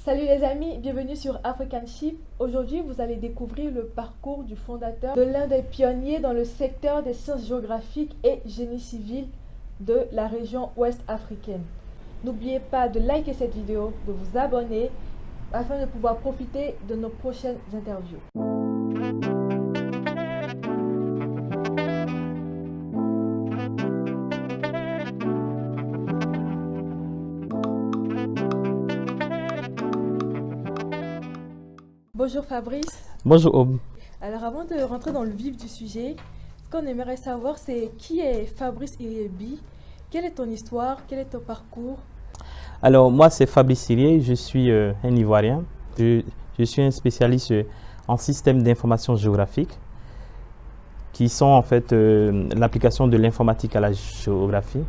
Salut les amis, bienvenue sur African Ship. Aujourd'hui, vous allez découvrir le parcours du fondateur de l'un des pionniers dans le secteur des sciences géographiques et génie civil de la région ouest africaine. N'oubliez pas de liker cette vidéo, de vous abonner afin de pouvoir profiter de nos prochaines interviews. Bonjour Fabrice. Bonjour Aube. Alors avant de rentrer dans le vif du sujet, ce qu'on aimerait savoir c'est qui est Fabrice Iriébi, quelle est ton histoire, quel est ton parcours? Alors moi c'est Fabrice Irié, je suis un Ivoirien. Je suis un spécialiste en système d'information géographique qui sont en fait l'application de l'informatique à la géographie.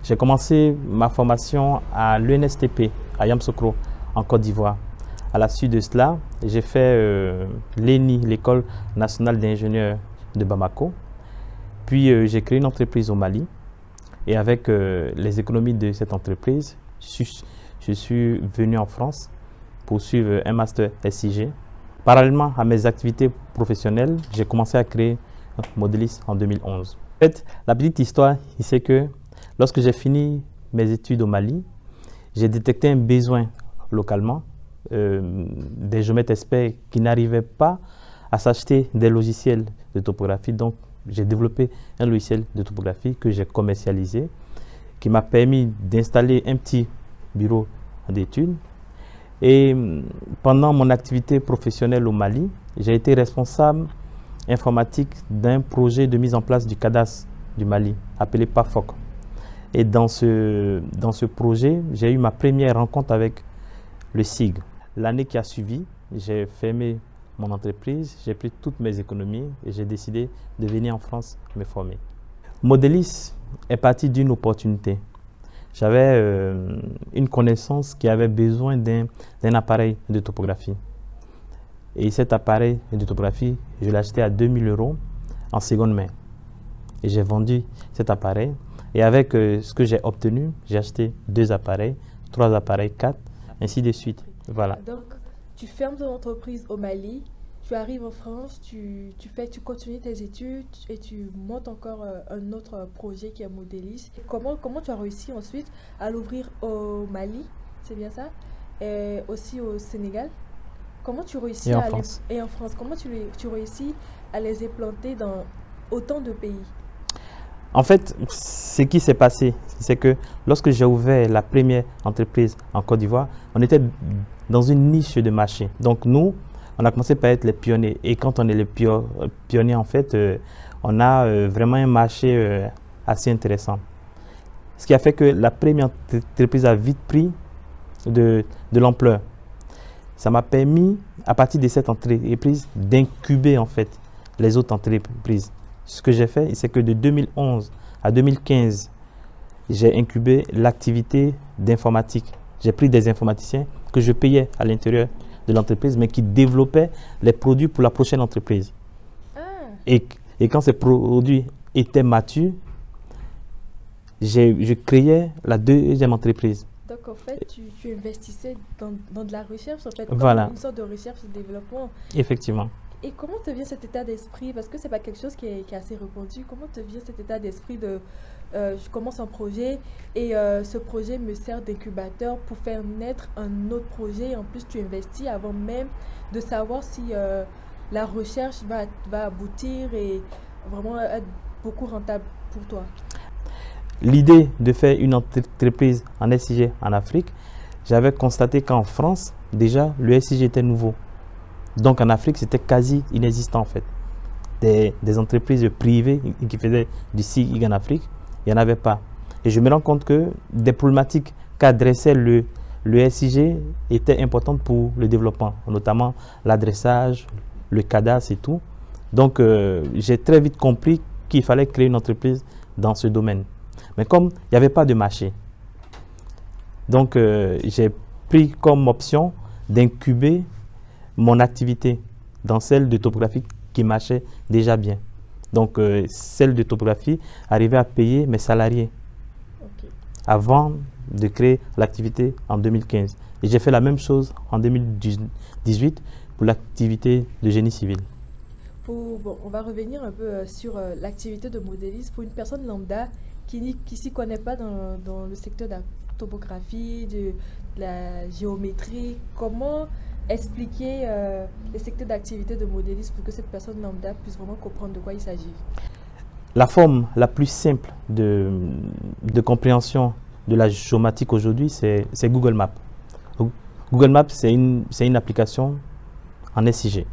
J'ai commencé ma formation à l'ENSTP à Yamoussoukro en Côte d'Ivoire. À la suite de cela, j'ai fait l'ENI, l'École nationale d'ingénieurs de Bamako. Puis j'ai créé une entreprise au Mali. Et avec les économies de cette entreprise, je suis venu en France pour suivre un master SIG. Parallèlement à mes activités professionnelles, j'ai commencé à créer Modelis en 2011. En fait, la petite histoire, c'est que lorsque j'ai fini mes études au Mali, j'ai détecté un besoin localement. Des géomètres experts qui n'arrivaient pas à s'acheter des logiciels de topographie. Donc, j'ai développé un logiciel de topographie que j'ai commercialisé, qui m'a permis d'installer un petit bureau d'études. Et pendant mon activité professionnelle au Mali, j'ai été responsable informatique d'un projet de mise en place du cadastre du Mali, appelé PAFOC. Et dans ce projet, j'ai eu ma première rencontre avec le SIG. L'année qui a suivi, j'ai fermé mon entreprise, j'ai pris toutes mes économies et j'ai décidé de venir en France me former. Modelis est parti d'une opportunité. J'avais une connaissance qui avait besoin d'un appareil de topographie. Et cet appareil de topographie, je l'ai acheté à 2000 € en seconde main. Et j'ai vendu cet appareil. Et avec ce que j'ai obtenu, j'ai acheté 2 appareils, 3 appareils, 4, ainsi de suite. Voilà. Donc, tu fermes ton entreprise au Mali, tu arrives en France, tu continues tes études et tu montes encore un autre projet qui est Modelis. Comment tu as réussi ensuite à l'ouvrir au Mali, c'est bien ça, et aussi au Sénégal? Comment tu réussis en France. Et en France, comment tu réussis à les implanter dans autant de pays? En fait, ce qui s'est passé, c'est que lorsque j'ai ouvert la première entreprise en Côte d'Ivoire, on était dans une niche de marché. Donc nous, on a commencé par être les pionniers. Et quand on est les pionniers, en fait, on a vraiment un marché assez intéressant. Ce qui a fait que la première entreprise a vite pris de l'ampleur. Ça m'a permis, à partir de cette entreprise, d'incuber en fait les autres entreprises. Ce que j'ai fait, c'est que de 2011 à 2015, j'ai incubé l'activité d'informatique. J'ai pris des informaticiens que je payais à l'intérieur de l'entreprise, mais qui développaient les produits pour la prochaine entreprise. Ah. Et quand ces produits étaient matures, je créais la deuxième entreprise. Donc en fait, tu investissais dans de la recherche, en fait, Voilà. dans une sorte de recherche et développement. Effectivement. Et comment te vient cet état d'esprit? Parce que c'est pas quelque chose qui est assez répandu. Comment te vient cet état d'esprit de je commence un projet et ce projet me sert d'incubateur pour faire naître un autre projet. En plus, tu investis avant même de savoir si la recherche va aboutir et vraiment être beaucoup rentable pour toi. L'idée de faire une entreprise en SIG en Afrique, j'avais constaté qu'en France, déjà, le SIG était nouveau. Donc en Afrique, c'était quasi inexistant en fait. Des entreprises privées qui faisaient du SIG en Afrique, il n'y en avait pas. Et je me rends compte que des problématiques qu'adressait le SIG étaient importantes pour le développement, notamment l'adressage, le cadastre et tout. Donc j'ai très vite compris qu'il fallait créer une entreprise dans ce domaine. Mais comme il n'y avait pas de marché, donc j'ai pris comme option d'incuber mon activité dans celle de topographie qui marchait déjà bien. Donc celle de topographie arrivait à payer mes salariés. Okay. Avant de créer l'activité en 2015. Et j'ai fait la même chose en 2018 pour l'activité de génie civil. Bon, on va revenir un peu sur l'activité de modéliste. Pour une personne lambda qui ne s'y connaît pas dans le secteur de la topographie, de la géométrie, comment expliquer le secteur d'activité de modéliste pour que cette personne lambda puisse vraiment comprendre de quoi il s'agit? La forme la plus simple de compréhension de la géomatique aujourd'hui, c'est Google Maps. Google Maps, c'est une application en SIG.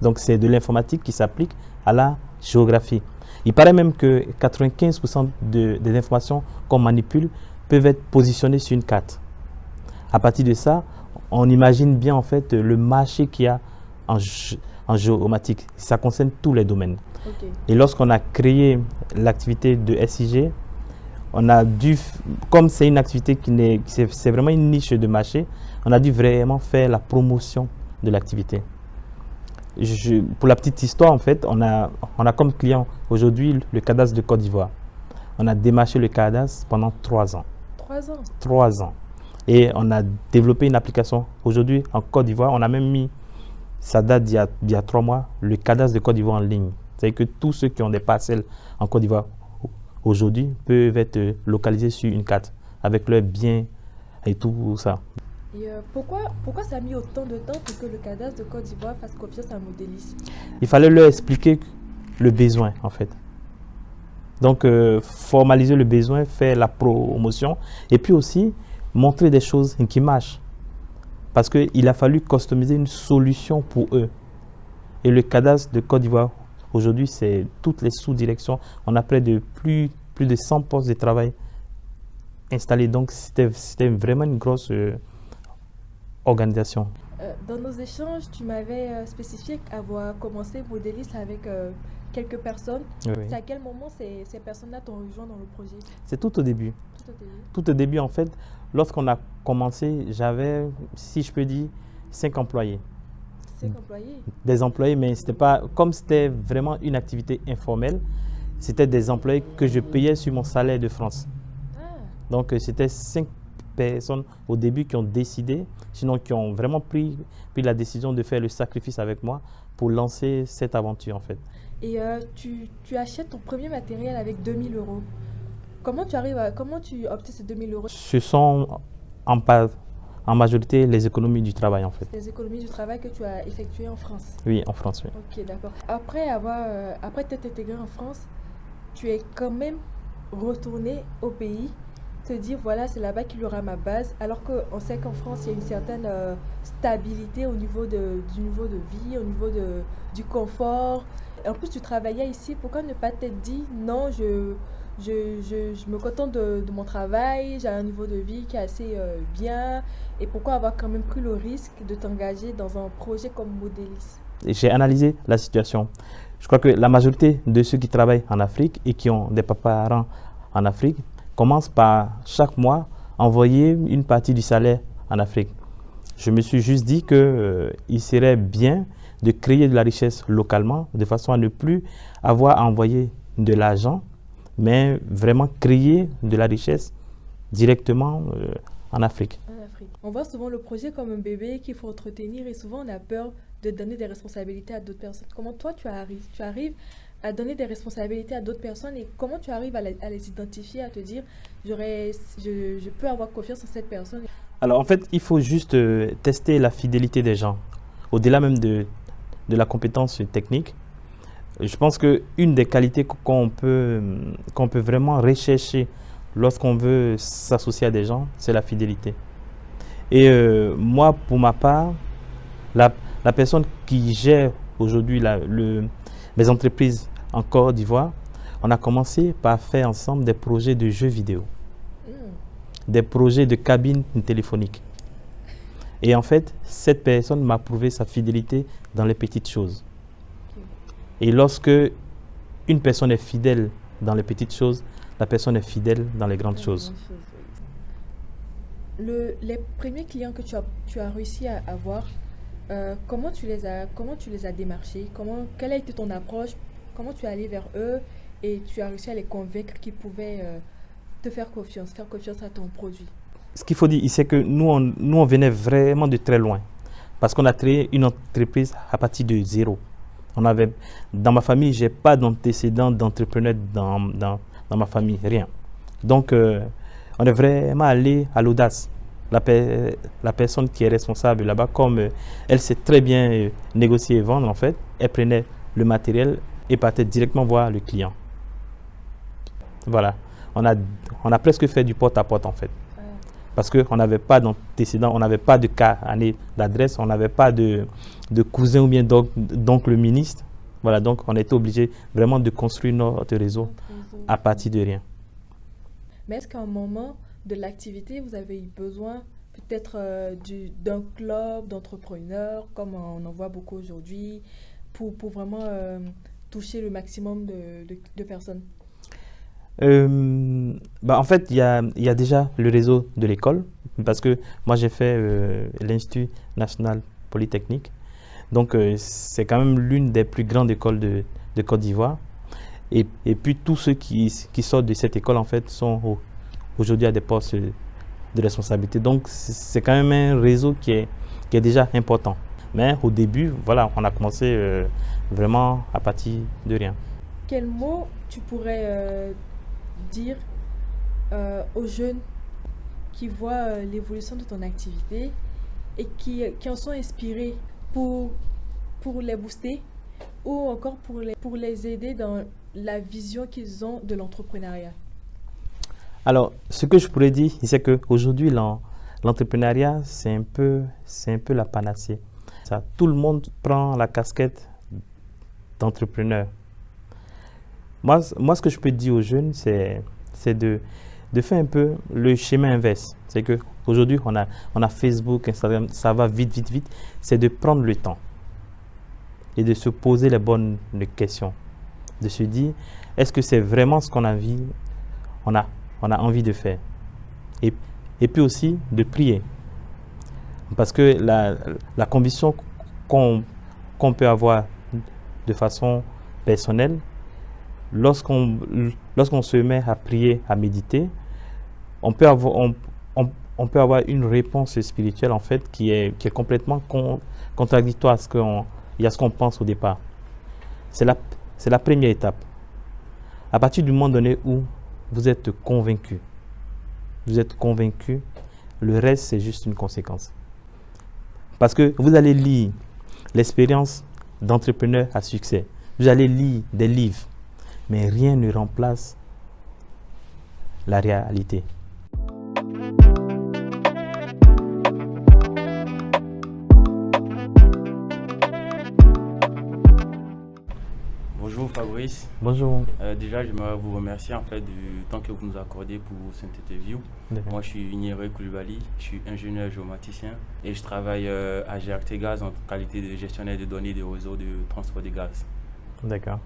Donc, c'est de l'informatique qui s'applique à la géographie. Il paraît même que 95% des informations qu'on manipule peuvent être positionnées sur une carte. À partir de ça, on imagine bien en fait le marché qu'il y a en géomatique. Ça concerne tous les domaines. Ok. Et lorsqu'on a créé l'activité de SIG, on a dû, comme c'est une activité c'est vraiment une niche de marché, on a dû vraiment faire la promotion de l'activité. Pour la petite histoire, en fait, on a comme client aujourd'hui le cadastre de Côte d'Ivoire. On a démarché le cadastre pendant 3 ans. 3 ans. 3 ans. Et on a développé une application. Aujourd'hui, en Côte d'Ivoire, on a même mis, ça date d'il y a 3 mois, le cadastre de Côte d'Ivoire en ligne. C'est-à-dire que tous ceux qui ont des parcelles en Côte d'Ivoire aujourd'hui peuvent être localisés sur une carte avec leurs biens et tout ça. Et pourquoi ça a mis autant de temps pour que le cadastre de Côte d'Ivoire fasse confiance à un modéliste? Il fallait leur expliquer le besoin, en fait. Donc, formaliser le besoin, faire la promotion et puis aussi montrer des choses qui marchent. Parce qu'il a fallu customiser une solution pour eux. Et le cadastre de Côte d'Ivoire, aujourd'hui, c'est toutes les sous-directions. On a près de plus de 100 postes de travail installés. Donc, c'était vraiment une grosse organisation. Dans nos échanges, tu m'avais spécifié avoir commencé modéliste avec quelques personnes. Oui. C'est à quel moment ces personnes-là t'ont rejoint dans le projet? C'est tout au début. Tout au début. Tout au début, en fait, lorsqu'on a commencé, j'avais, si je peux dire, 5 employés. 5 employés? Des employés, mais c'était pas, comme c'était vraiment une activité informelle, c'était des employés que je payais sur mon salaire de France. Ah, Donc, c'était 5 personnes au début qui ont décidé, sinon qui ont vraiment pris la décision de faire le sacrifice avec moi pour lancer cette aventure, en fait. et tu achètes ton premier matériel avec 2000 euros. Comment tu obtiens ces 2000 euros? Ce sont en majorité les économies du travail, en fait. Les économies du travail que tu as effectuées en France. Oui, en France, oui. Ok, d'accord. Après t'être intégré en France, tu es quand même retourné au pays, te dire voilà, c'est là-bas qu'il y aura ma base, alors qu'on sait qu'en France, il y a une certaine stabilité au niveau du niveau de vie, au niveau du confort. En plus, tu travaillais ici, pourquoi ne pas t'être dit non, je me contente de mon travail, j'ai un niveau de vie qui est assez bien, et pourquoi avoir quand même pris le risque de t'engager dans un projet comme modéliste? J'ai analysé la situation. Je crois que la majorité de ceux qui travaillent en Afrique et qui ont des parents en Afrique commencent par chaque mois envoyer une partie du salaire en Afrique. Je me suis juste dit qu'il serait bien de créer de la richesse localement de façon à ne plus avoir à envoyer de l'argent, mais vraiment créer de la richesse directement en Afrique. En Afrique. On voit souvent le projet comme un bébé qu'il faut entretenir et souvent on a peur de donner des responsabilités à d'autres personnes. Comment toi tu arrives à donner des responsabilités à d'autres personnes et comment tu arrives à les identifier, à te dire je peux avoir confiance en cette personne? Alors en fait, il faut juste tester la fidélité des gens, au-delà même de la compétence technique. Je pense qu'une des qualités qu'on peut vraiment rechercher lorsqu'on veut s'associer à des gens, c'est la fidélité. Et moi, pour ma part, la personne qui gère aujourd'hui mes entreprises en Côte d'Ivoire, on a commencé par faire ensemble des projets de jeux vidéo, des projets de cabines téléphoniques. Et en fait, cette personne m'a prouvé sa fidélité dans les petites choses. Et lorsque une personne est fidèle dans les petites choses, la personne est fidèle dans les grandes choses. Les premiers clients que tu as réussi à avoir, comment tu les as démarchés? Quelle a été ton approche? Comment tu es allé vers eux et tu as réussi à les convaincre qu'ils pouvaient te faire confiance à ton produit? ce qu'il faut dire, c'est que nous, on venait vraiment de très loin. Parce qu'on a créé une entreprise à partir de zéro. Dans ma famille, je n'ai pas d'antécédent d'entrepreneur dans ma famille, rien. Donc, on est vraiment allé à l'audace. La personne qui est responsable là-bas, comme elle sait très bien négocier et vendre, en fait, elle prenait le matériel et partait directement voir le client. Voilà. On a presque fait du porte-à-porte, en fait. Parce qu'on n'avait pas d'antécédent, on n'avait pas de carnet d'adresse, on n'avait pas de cousin ou bien d'oncle ministre. Voilà, donc on était obligé vraiment de construire notre réseau à partir de rien. Mais est-ce qu'à un moment de l'activité, vous avez eu besoin peut-être d'un club d'entrepreneurs, comme on en voit beaucoup aujourd'hui, pour vraiment toucher le maximum de personnes? En fait, il y a déjà le réseau de l'école, parce que moi j'ai fait l'Institut national polytechnique. Donc c'est quand même l'une des plus grandes écoles de Côte d'Ivoire. Et puis tous ceux qui sortent de cette école en fait sont aujourd'hui à des postes de responsabilité. Donc c'est quand même un réseau qui est déjà important. Mais au début, voilà, on a commencé vraiment à partir de rien. Quel mot tu pourrais dire aux jeunes qui voient l'évolution de ton activité et qui en sont inspirés pour les booster ou encore pour les aider dans la vision qu'ils ont de l'entrepreneuriat? Alors, ce que je pourrais dire, c'est qu'aujourd'hui, l'entrepreneuriat, c'est un peu la panacée. Tout le monde prend la casquette d'entrepreneur. Moi, ce que je peux dire aux jeunes, c'est de faire un peu le schéma inverse. C'est qu'aujourd'hui, on a Facebook, Instagram, ça va vite, vite, vite. C'est de prendre le temps et de se poser les bonnes questions. De se dire, est-ce que c'est vraiment ce qu'on a envie de faire? Et puis aussi de prier. Parce que la conviction qu'on peut avoir de façon personnelle, lorsqu'on se met à prier, à méditer, on peut avoir une réponse spirituelle en fait qui est complètement contradictoire à ce qu'on pense au départ. C'est la première étape. À partir du moment donné où vous êtes convaincu, le reste c'est juste une conséquence. Parce que vous allez lire l'expérience d'entrepreneurs à succès, vous allez lire des livres, mais rien ne remplace la réalité. Bonjour Fabrice. Bonjour. Déjà, j'aimerais vous remercier en fait du temps que vous nous accordez pour cette interview. Moi, je suis Nieré Koulibaly, je suis ingénieur géomaticien et je travaille à GRT Gaz en qualité de gestionnaire de données des réseaux de transport de gaz. D'accord.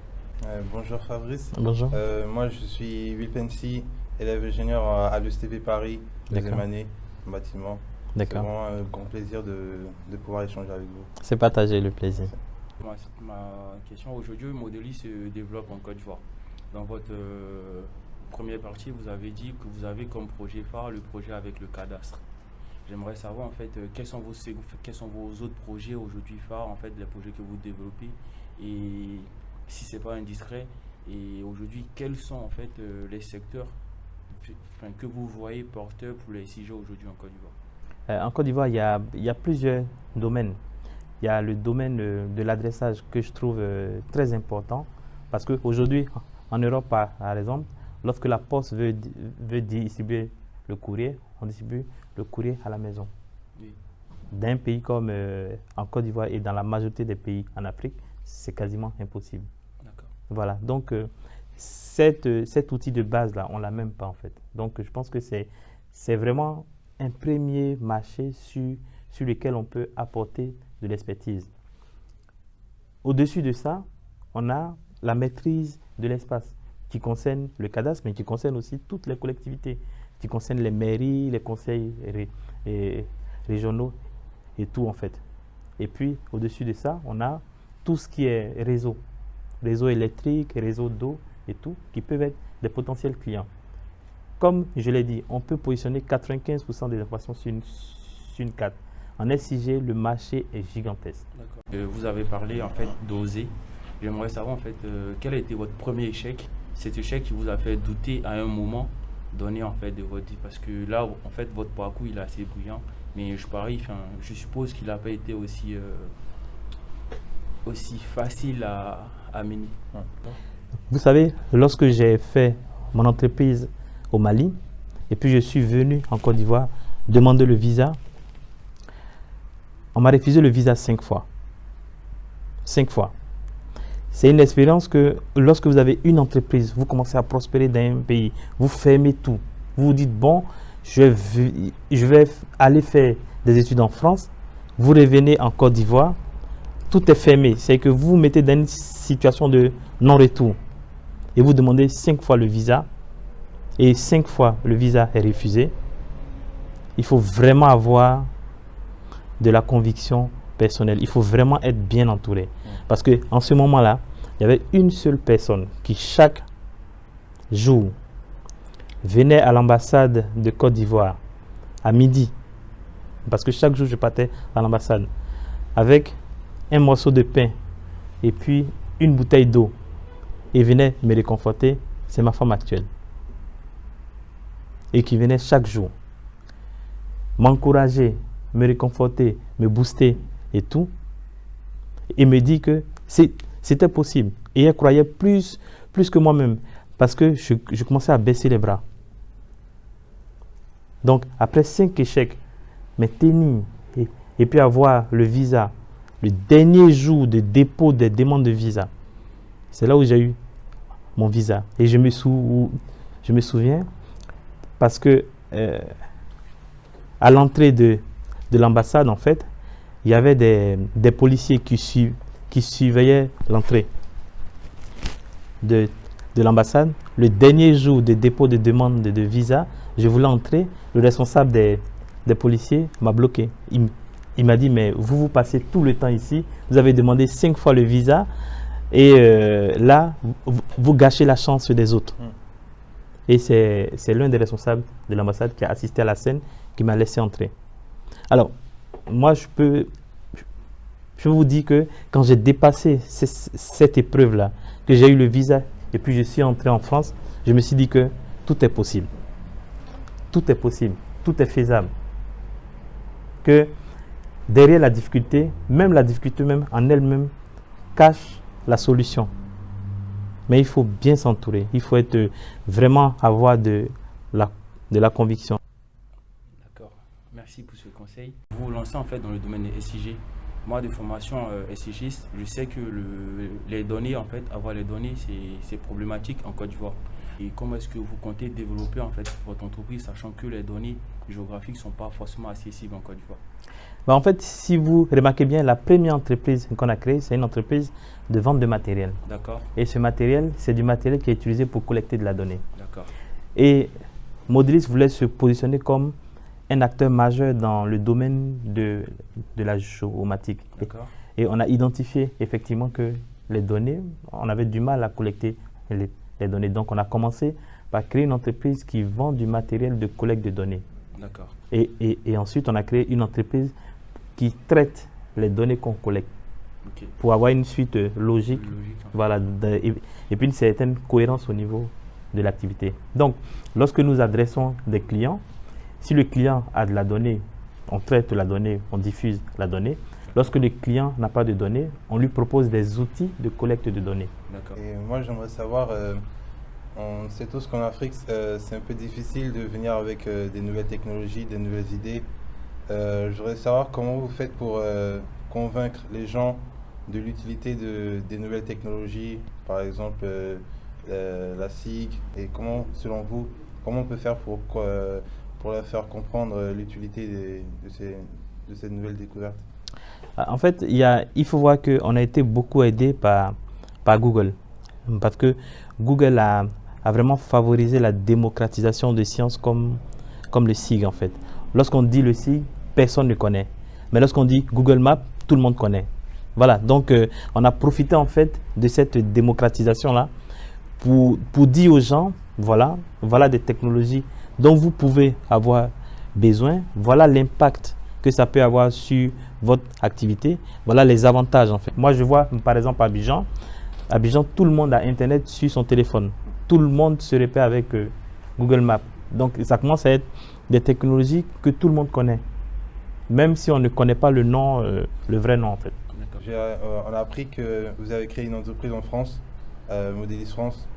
Bonjour Fabrice. Bonjour. Moi, je suis Wilpensi, élève ingénieur à l'USTP Paris, deuxième année en bâtiment. D'accord. C'est vraiment un grand plaisir de pouvoir échanger avec vous. C'est partager le plaisir. Ma question aujourd'hui, Modeli se développe en Côte d'Ivoire. Dans votre première partie, vous avez dit que vous avez comme projet phare le projet avec le cadastre. J'aimerais savoir en fait quels sont vos autres projets aujourd'hui phares, en fait les projets que vous développez, et si c'est pas indiscret, et aujourd'hui quels sont en fait les secteurs que vous voyez porteurs pour les SIG aujourd'hui en Côte d'Ivoire? En Côte d'Ivoire, il y a plusieurs domaines. Il y a le domaine de l'adressage que je trouve très important parce qu'aujourd'hui, en Europe, par exemple, lorsque la poste veut distribuer le courrier, on distribue le courrier à la maison. Oui. D'un pays comme en Côte d'Ivoire et dans la majorité des pays en Afrique, c'est quasiment impossible. Voilà, donc cet outil de base-là, on ne l'a même pas en fait. Donc je pense que c'est vraiment un premier marché sur lequel on peut apporter de l'expertise. Au-dessus de ça, on a la maîtrise de l'espace qui concerne le cadastre, mais qui concerne aussi toutes les collectivités, qui concerne les mairies, les conseils régionaux et tout en fait. Et puis, au-dessus de ça, on a tout ce qui est réseau électrique, réseau d'eau et tout, qui peuvent être des potentiels clients. comme je l'ai dit, on peut positionner 95% des informations sur une carte. En SIG, le marché est gigantesque. Vous avez parlé en fait d'oser. J'aimerais savoir en fait quel a été votre premier échec, cet échec qui vous a fait douter à un moment donné en fait de votre vie, parce que là en fait votre parcours il est assez brillant, mais je suppose qu'il n'a pas été aussi facile à mener. Vous savez, lorsque j'ai fait mon entreprise au Mali et puis je suis venu en Côte d'Ivoire demander le visa, on m'a refusé le visa 5 fois. 5 fois. C'est une expérience que lorsque vous avez une entreprise, vous commencez à prospérer dans un pays, vous fermez tout. Vous vous dites, bon, je vais aller faire des études en France. Vous revenez en Côte d'Ivoire, tout est fermé. C'est que vous vous mettez dans une situation de non-retour. Et vous demandez 5 fois le visa. Et 5 fois le visa est refusé. Il faut vraiment avoir de la conviction personnelle. Il faut vraiment être bien entouré. Parce qu'en ce moment-là, il y avait une seule personne qui chaque jour venait à l'ambassade de Côte d'Ivoire à midi. Parce que chaque jour, je partais à l'ambassade avec un morceau de pain et puis une bouteille d'eau. Et venait me réconforter. C'est ma femme actuelle. Et qui venait chaque jour m'encourager, me réconforter, me booster et tout. Et me dit que c'était possible. Et elle croyait plus que moi-même. Parce que je commençais à baisser les bras. Donc, après 5 échecs, mais tenir et puis avoir le visa, le dernier jour de dépôt des demandes de visa, c'est là où j'ai eu mon visa. Et je me souviens, parce que à l'entrée de l'ambassade, en fait, il y avait des policiers qui surveillaient l'entrée de l'ambassade. Le dernier jour de dépôt de demande de visa, je voulais entrer. Le responsable des policiers m'a bloqué. Il m'a dit, mais vous passez tout le temps ici. Vous avez demandé 5 fois le visa. Et là, vous gâchez la chance des autres. Et c'est l'un des responsables de l'ambassade qui a assisté à la scène qui m'a laissé entrer. Alors, moi, je peux vous dire que quand j'ai dépassé cette épreuve-là, que j'ai eu le visa et puis je suis entré en France, je me suis dit que tout est possible. Tout est possible. Tout est faisable. Que derrière la difficulté, même la difficulté même en elle-même, cache la solution. Mais il faut bien s'entourer. Il faut vraiment avoir de la conviction. D'accord. Merci pour ce conseil. Vous vous lancez en fait dans le domaine des SIG. Moi, de formation SIGiste, je sais que les données, en fait, avoir les données, c'est problématique en Côte d'Ivoire. Et comment est-ce que vous comptez développer en fait votre entreprise, sachant que les données géographiques ne sont pas forcément accessibles en Côte d'Ivoire? En fait, si vous remarquez bien, la première entreprise qu'on a créée, c'est une entreprise de vente de matériel. D'accord. Et ce matériel, c'est du matériel qui est utilisé pour collecter de la donnée. D'accord. Et Modelis voulait se positionner comme un acteur majeur dans le domaine de la géomatique. Et on a identifié effectivement que les données, on avait du mal à collecter les données. Donc on a commencé par créer une entreprise qui vend du matériel de collecte de données. D'accord. Et ensuite, on a créé une entreprise qui traite les données qu'on collecte. Okay. Pour avoir une suite logique, voilà, et puis une certaine cohérence au niveau de l'activité. Donc, lorsque nous adressons des clients, si le client a de la donnée, on traite la donnée, on diffuse la donnée. Lorsque le client n'a pas de données, on lui propose des outils de collecte de données. Et moi, j'aimerais savoir, on sait tous qu'en Afrique, c'est un peu difficile de venir avec des nouvelles technologies, des nouvelles idées. Je voudrais savoir comment vous faites pour convaincre les gens de l'utilité des nouvelles technologies, par exemple la SIG, et comment, selon vous, comment on peut faire pour leur faire comprendre l'utilité de ces nouvelles découvertes? En fait, il faut voir qu'on a été beaucoup aidé par Google, parce que Google a vraiment favorisé la démocratisation des sciences comme le SIG en fait. Lorsqu'on dit le SIG, personne ne connaît. Mais lorsqu'on dit Google Maps, tout le monde connaît. Voilà, donc on a profité en fait de cette démocratisation-là pour dire aux gens voilà des technologies dont vous pouvez avoir besoin, voilà l'impact que ça peut avoir sur votre activité, voilà les avantages en fait. Moi je vois par exemple à Abidjan, tout le monde a Internet sur son téléphone, tout le monde se repère avec Google Maps. Donc ça commence à être des technologies que tout le monde connaît, même si on ne connaît pas le nom, le vrai nom en fait. On a appris que vous avez créé une entreprise en France, Modelis France.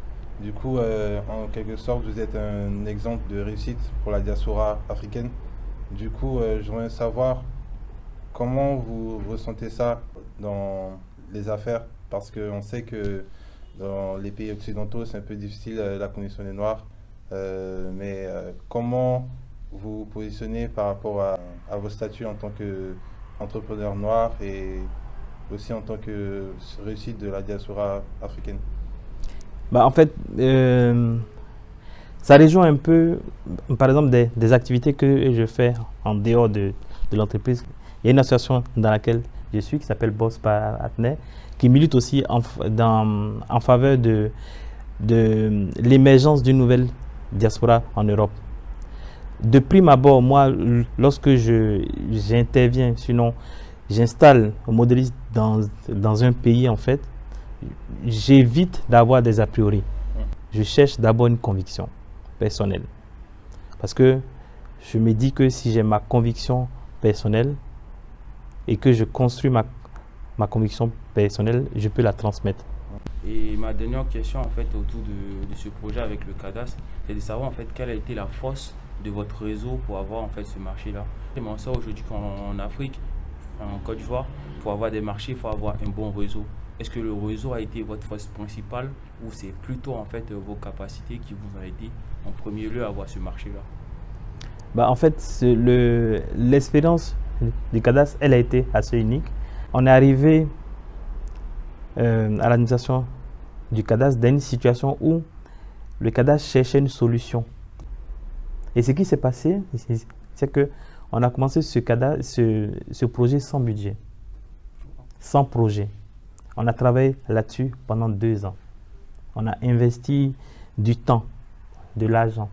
Du coup, en quelque sorte, vous êtes un exemple de réussite pour la diaspora africaine. Du coup, j'aimerais savoir comment vous ressentez ça dans les affaires, parce qu'on sait que dans les pays occidentaux, c'est un peu difficile la condition des Noirs. Mais comment vous vous positionnez par rapport à vos statuts en tant qu'entrepreneur noir et aussi en tant que réussite de la diaspora africaine? Bah, en fait, ça rejoint un peu, par exemple, des activités que je fais en dehors de l'entreprise. Il y a une association dans laquelle je suis qui s'appelle Boss Partner, qui milite aussi en faveur de l'émergence d'une nouvelle diaspora en Europe. De prime abord, moi, lorsque j'interviens, sinon j'installe un modéliste dans un pays, en fait, j'évite d'avoir des a priori. Je cherche d'abord une conviction personnelle. Parce que je me dis que si j'ai ma conviction personnelle et que je construis ma conviction personnelle, je peux la transmettre. Et ma dernière question en fait autour de ce projet avec le cadastre, c'est de savoir en fait quelle a été la force de votre réseau pour avoir en fait ce marché-là. Et on sait aujourd'hui qu'en Afrique, en Côte d'Ivoire, pour avoir des marchés, il faut avoir un bon réseau. Est-ce que le réseau a été votre force principale ou c'est plutôt en fait vos capacités qui vous ont aidé en premier lieu à avoir ce marché-là? Bah, en fait, l'expérience du cadastre, elle a été assez unique. On est arrivé à l'administration du cadastre dans une situation où le cadastre cherchait une solution. Et ce qui s'est passé, c'est qu'on a commencé ce projet sans budget, sans projet. On a travaillé là-dessus pendant 2 ans. On a investi du temps, de l'argent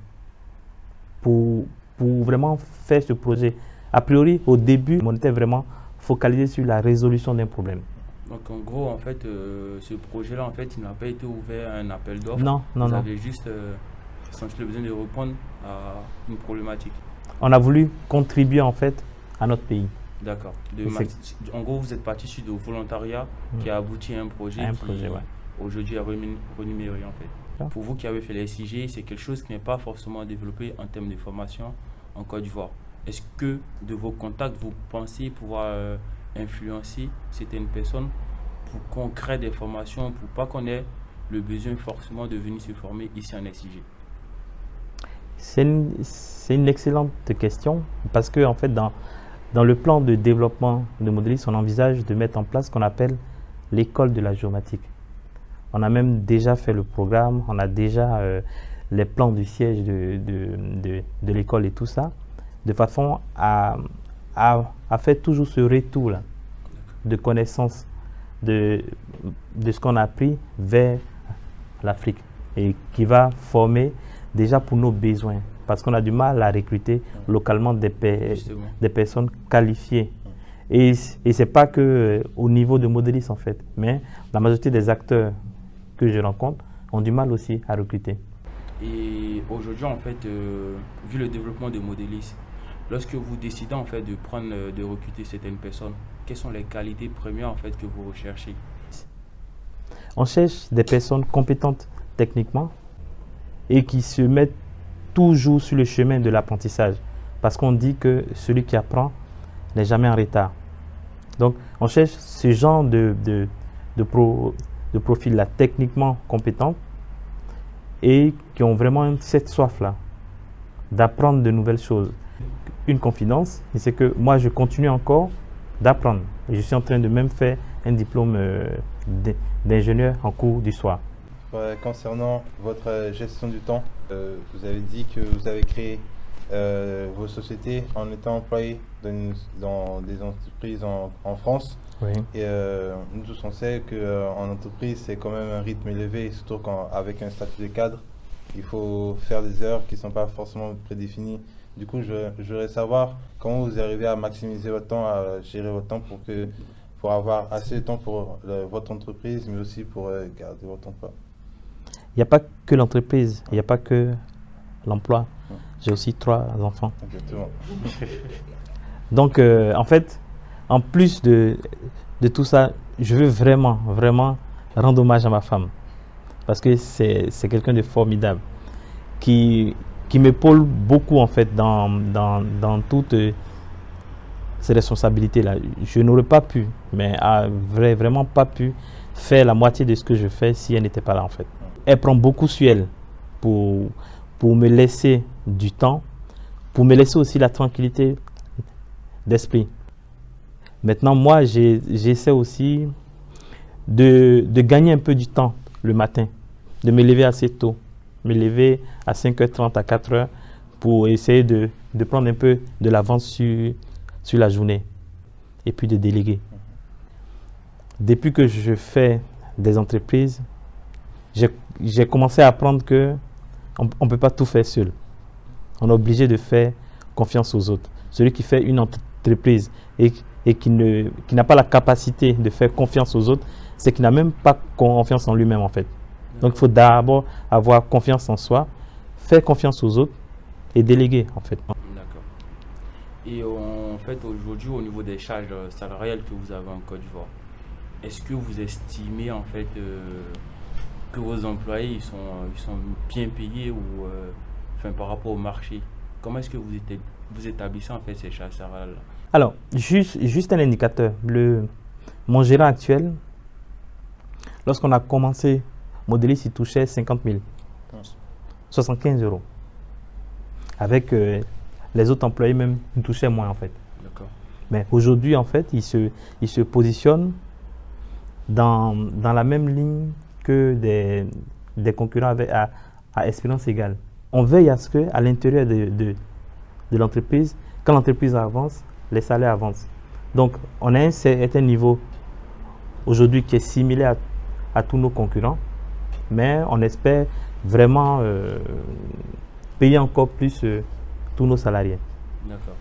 pour vraiment faire ce projet. A priori, au début, on était vraiment focalisé sur la résolution d'un problème. Donc en gros, en fait, ce projet-là, en fait, il n'a pas été ouvert à un appel d'offres. Non. Vous avez juste senti le besoin de répondre à une problématique. On a voulu contribuer en fait à notre pays. D'accord. En gros, vous êtes parti sur le volontariat qui a abouti à un projet aujourd'hui est rémunéré en fait. Pour vous qui avez fait les SIG, c'est quelque chose qui n'est pas forcément développé en termes de formation en Côte d'Ivoire. Est-ce que de vos contacts, vous pensez pouvoir influencer certaines personnes pour qu'on crée des formations, pour pas qu'on ait le besoin forcément de venir se former ici en SIG? C'est une excellente question parce que en fait dans le plan de développement de Modelis, on envisage de mettre en place ce qu'on appelle l'école de la géomatique. On a même déjà fait le programme, on a déjà les plans du siège de l'école et tout ça, de façon à faire toujours ce retour là, de connaissance de ce qu'on a appris vers l'Afrique et qui va former déjà pour nos besoins, parce qu'on a du mal à recruter localement des personnes qualifiées. Et ce n'est pas que au niveau de Modelis en fait, mais la majorité des acteurs que je rencontre ont du mal aussi à recruter. Et aujourd'hui, en fait, vu le développement de Modelis, lorsque vous décidez en fait de recruter certaines personnes, quelles sont les qualités premières en fait que vous recherchez? On cherche des personnes compétentes techniquement et qui se mettent toujours sur le chemin de l'apprentissage, parce qu'on dit que celui qui apprend n'est jamais en retard. Donc, on cherche ce genre de profil-là, techniquement compétent et qui ont vraiment cette soif-là d'apprendre de nouvelles choses. Une confidence, c'est que moi, je continue encore d'apprendre. Et je suis en train de même faire un diplôme d'ingénieur en cours du soir. Concernant votre gestion du temps, vous avez dit que vous avez créé vos sociétés en étant employé dans des entreprises en France. Oui. Et nous tous on sait qu'en entreprise c'est quand même un rythme élevé, surtout avec un statut de cadre. il faut faire des heures qui ne sont pas forcément prédéfinies. Du coup, je voudrais savoir comment vous arrivez à maximiser votre temps, à gérer votre temps pour avoir assez de temps pour votre entreprise, mais aussi pour garder votre emploi. Il n'y a pas que l'entreprise, il n'y a pas que l'emploi. J'ai aussi 3 enfants. Exactement. Donc, en fait, en plus de tout ça, je veux vraiment rendre hommage à ma femme. Parce que c'est quelqu'un de formidable qui m'épaule beaucoup, en fait, dans toutes ces responsabilités-là. Je n'aurais pas pu, mais vraiment pas pu faire la moitié de ce que je fais si elle n'était pas là, en fait. Elle prend beaucoup sur elle pour me laisser du temps, pour me laisser aussi la tranquillité d'esprit. Maintenant, moi, j'essaie aussi de gagner un peu du temps le matin, de me lever assez tôt, me lever à 5h30, à 4h, pour essayer de prendre un peu de l'avance sur la journée et puis de déléguer. Depuis que je fais des entreprises, j'ai commencé à apprendre qu'on ne peut pas tout faire seul. On est obligé de faire confiance aux autres. Celui qui fait une entreprise et qui n'a pas la capacité de faire confiance aux autres, c'est qu'il n'a même pas confiance en lui-même, en fait. Donc, il faut d'abord avoir confiance en soi, faire confiance aux autres et déléguer, en fait. D'accord. Et en fait, aujourd'hui, au niveau des charges salariales que vous avez en Côte d'Ivoire, est-ce que vous estimez, en fait, que vos employés ils sont bien payés ou par rapport au marché? Comment est-ce que vous établissez, en fait, ces charges salariales-là? Alors, juste un indicateur. Mon gérant actuel, lorsqu'on a commencé, Modelis, il touchait 50 000, 75 €. Avec les autres employés même, ils touchaient moins, en fait. D'accord. Mais aujourd'hui, en fait, il se positionne dans la même ligne que des concurrents à espérance égale. On veille à ce qu'à l'intérieur de l'entreprise, quand l'entreprise avance, les salaires avancent. Donc, on a un certain niveau aujourd'hui qui est similaire à tous nos concurrents, mais on espère vraiment payer encore plus tous nos salariés. D'accord.